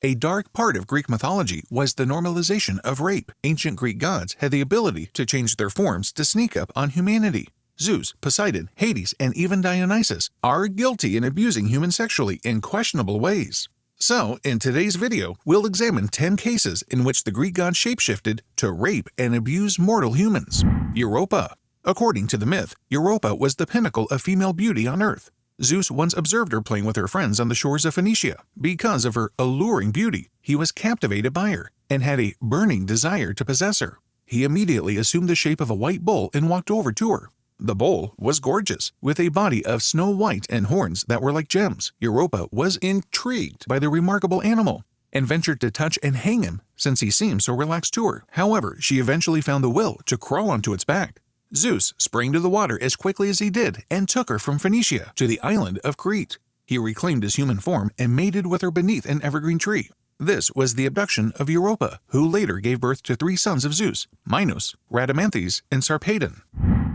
A dark part of Greek mythology was the normalization of rape. Ancient Greek gods had the ability to change their forms to sneak up on humanity. Zeus, Poseidon, Hades, and even Dionysus are guilty in abusing humans sexually in questionable ways. So, in today's video, we'll examine 10 cases in which the Greek gods shapeshifted to rape and abuse mortal humans. Europa. According to the myth, Europa was the pinnacle of female beauty on Earth. Zeus once observed her playing with her friends on the shores of Phoenicia. Because of her alluring beauty, he was captivated by her and had a burning desire to possess her. He immediately assumed the shape of a white bull and walked over to her. The bull was gorgeous, with a body of snow white and horns that were like gems. Europa was intrigued by the remarkable animal and ventured to touch and hang him since he seemed so relaxed to her. However, she eventually found the will to crawl onto its back. Zeus sprang to the water as quickly as he did and took her from Phoenicia to the island of Crete. He reclaimed his human form and mated with her beneath an evergreen tree. This was the abduction of Europa, who later gave birth to 3 sons of Zeus, Minos, Rhadamanthys, and Sarpedon.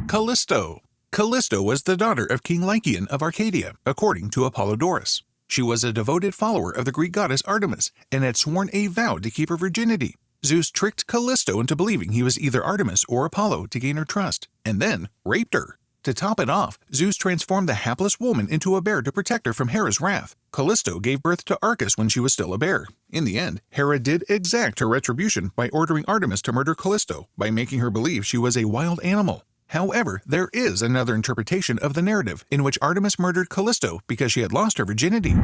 Callisto. Callisto was the daughter of King Lycaon of Arcadia, according to Apollodorus. She was a devoted follower of the Greek goddess Artemis and had sworn a vow to keep her virginity. Zeus tricked Callisto into believing he was either Artemis or Apollo to gain her trust, and then raped her. To top it off, Zeus transformed the hapless woman into a bear to protect her from Hera's wrath. Callisto gave birth to Arcas when she was still a bear. In the end, Hera did exact her retribution by ordering Artemis to murder Callisto by making her believe she was a wild animal. However, there is another interpretation of the narrative in which Artemis murdered Callisto because she had lost her virginity.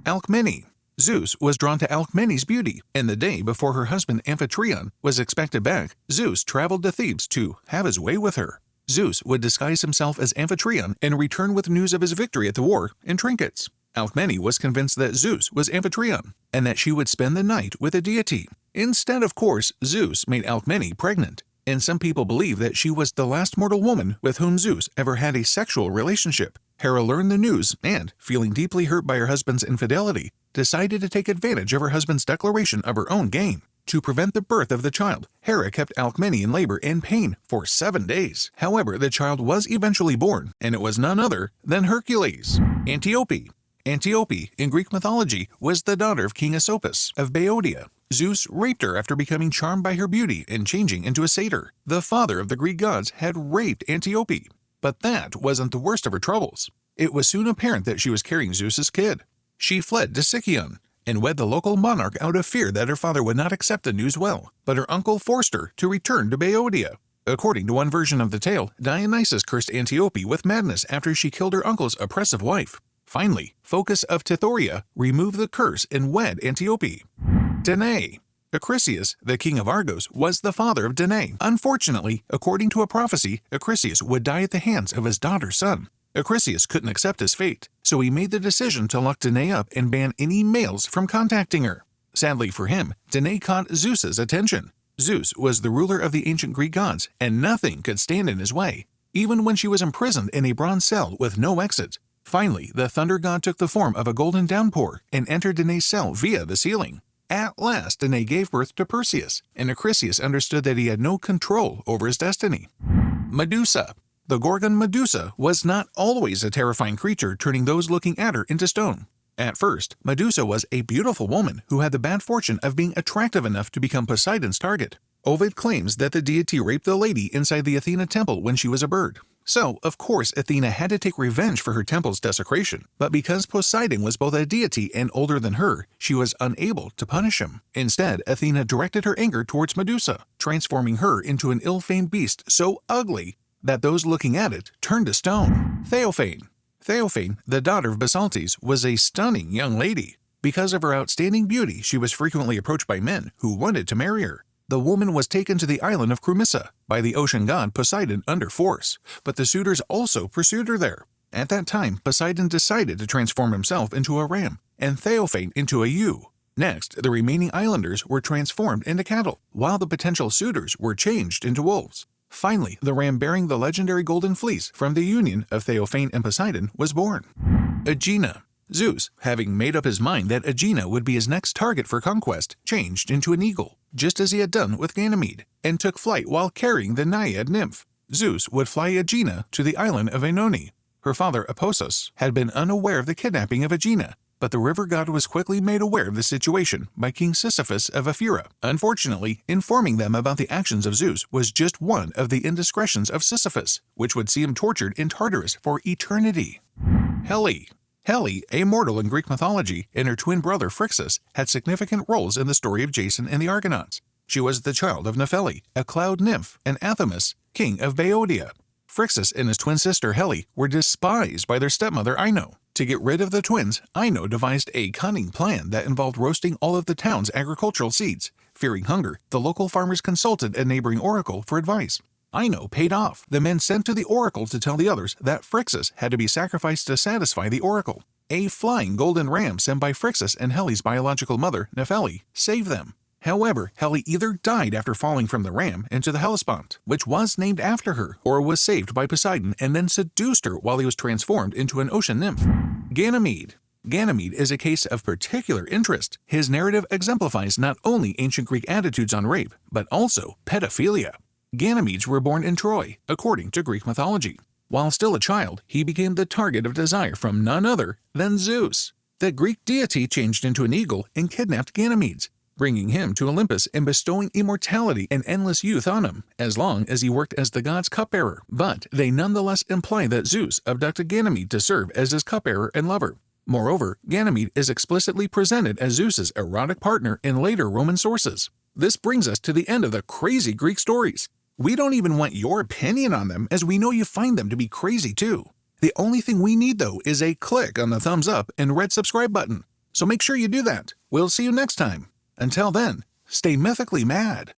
Alcmene. Zeus was drawn to Alcmene's beauty, and the day before her husband Amphitryon was expected back, Zeus traveled to Thebes to have his way with her. Zeus would disguise himself as Amphitryon and return with news of his victory at the war and trinkets. Alcmene was convinced that Zeus was Amphitryon and that she would spend the night with a deity. Instead, of course, Zeus made Alcmene pregnant, and some people believe that she was the last mortal woman with whom Zeus ever had a sexual relationship. Hera learned the news and, feeling deeply hurt by her husband's infidelity, decided to take advantage of her husband's declaration of her own gain. To prevent the birth of the child, Hera kept Alcmene in labor and pain for 7 days. However, the child was eventually born, and it was none other than Hercules. Antiope. Antiope, in Greek mythology, was the daughter of King Asopus of Boeotia. Zeus raped her after becoming charmed by her beauty and changing into a satyr. The father of the Greek gods had raped Antiope. But that wasn't the worst of her troubles. It was soon apparent that she was carrying Zeus's kid. She fled to Sicyon and wed the local monarch out of fear that her father would not accept the news well, but her uncle forced her to return to Boeotia. According to one version of the tale, Dionysus cursed Antiope with madness after she killed her uncle's oppressive wife. Finally, Phocus of Tithoria removed the curse and wed Antiope. Danae. Acrisius, the king of Argos, was the father of Danae. Unfortunately, according to a prophecy, Acrisius would die at the hands of his daughter's son. Acrisius couldn't accept his fate, so he made the decision to lock Danae up and ban any males from contacting her. Sadly for him, Danae caught Zeus's attention. Zeus was the ruler of the ancient Greek gods, and nothing could stand in his way, even when she was imprisoned in a bronze cell with no exit. Finally, the thunder god took the form of a golden downpour and entered Danae's cell via the ceiling. At last, Danae gave birth to Perseus, and Acrisius understood that he had no control over his destiny. Medusa. The Gorgon Medusa was not always a terrifying creature, turning those looking at her into stone. At first, Medusa was a beautiful woman who had the bad fortune of being attractive enough to become Poseidon's target. Ovid claims that the deity raped the lady inside the Athena temple when she was a bird. So, of course, Athena had to take revenge for her temple's desecration, but because Poseidon was both a deity and older than her, she was unable to punish him. Instead, Athena directed her anger towards Medusa, transforming her into an ill-famed beast so ugly that those looking at it turned to stone. Theophane. Theophane, the daughter of Basaltes, was a stunning young lady. Because of her outstanding beauty, she was frequently approached by men who wanted to marry her. The woman was taken to the island of Crumissa by the ocean god Poseidon under force, but the suitors also pursued her there. At that time, Poseidon decided to transform himself into a ram and Theophane into a ewe. Next, the remaining islanders were transformed into cattle, while the potential suitors were changed into wolves. Finally, the ram bearing the legendary golden fleece from the union of Theophane and Poseidon was born. Aegina. Zeus, having made up his mind that Aegina would be his next target for conquest, changed into an eagle, just as he had done with Ganymede, and took flight while carrying the naiad nymph. Zeus would fly Aegina to the island of Oenone. Her father, Apophis, had been unaware of the kidnapping of Aegina, But the river god was quickly made aware of the situation by King Sisyphus of Ephyra. Unfortunately, informing them about the actions of Zeus was just one of the indiscretions of Sisyphus, which would see him tortured in Tartarus for eternity. Helle. Helle, a mortal in Greek mythology, and her twin brother Phrixus had significant roles in the story of Jason and the Argonauts. She was the child of Nephele, a cloud nymph, and Athamas, king of Boeotia. Phrixus and his twin sister Helle were despised by their stepmother Ino. To get rid of the twins, Ino devised a cunning plan that involved roasting all of the town's agricultural seeds. Fearing hunger, the local farmers consulted a neighboring oracle for advice. Ino paid off. The men sent to the oracle to tell the others that Phrixus had to be sacrificed to satisfy the oracle. A flying golden ram sent by Phrixus and Helle's biological mother, Nephele, saved them. However, Helle either died after falling from the ram into the Hellespont, which was named after her, or was saved by Poseidon and then seduced her while he was transformed into an ocean nymph. Ganymede. Ganymede is a case of particular interest. His narrative exemplifies not only ancient Greek attitudes on rape, but also pedophilia. Ganymedes were born in Troy, according to Greek mythology. While still a child, he became the target of desire from none other than Zeus. The Greek deity changed into an eagle and kidnapped Ganymedes, bringing him to Olympus and bestowing immortality and endless youth on him, as long as he worked as the god's cupbearer. But they nonetheless imply that Zeus abducted Ganymede to serve as his cupbearer and lover. Moreover, Ganymede is explicitly presented as Zeus's erotic partner in later Roman sources. This brings us to the end of the crazy Greek stories. We don't even want your opinion on them, as we know you find them to be crazy too. The only thing we need, though, is a click on the thumbs up and red subscribe button. So make sure you do that. We'll see you next time. Until then, stay mythically mad.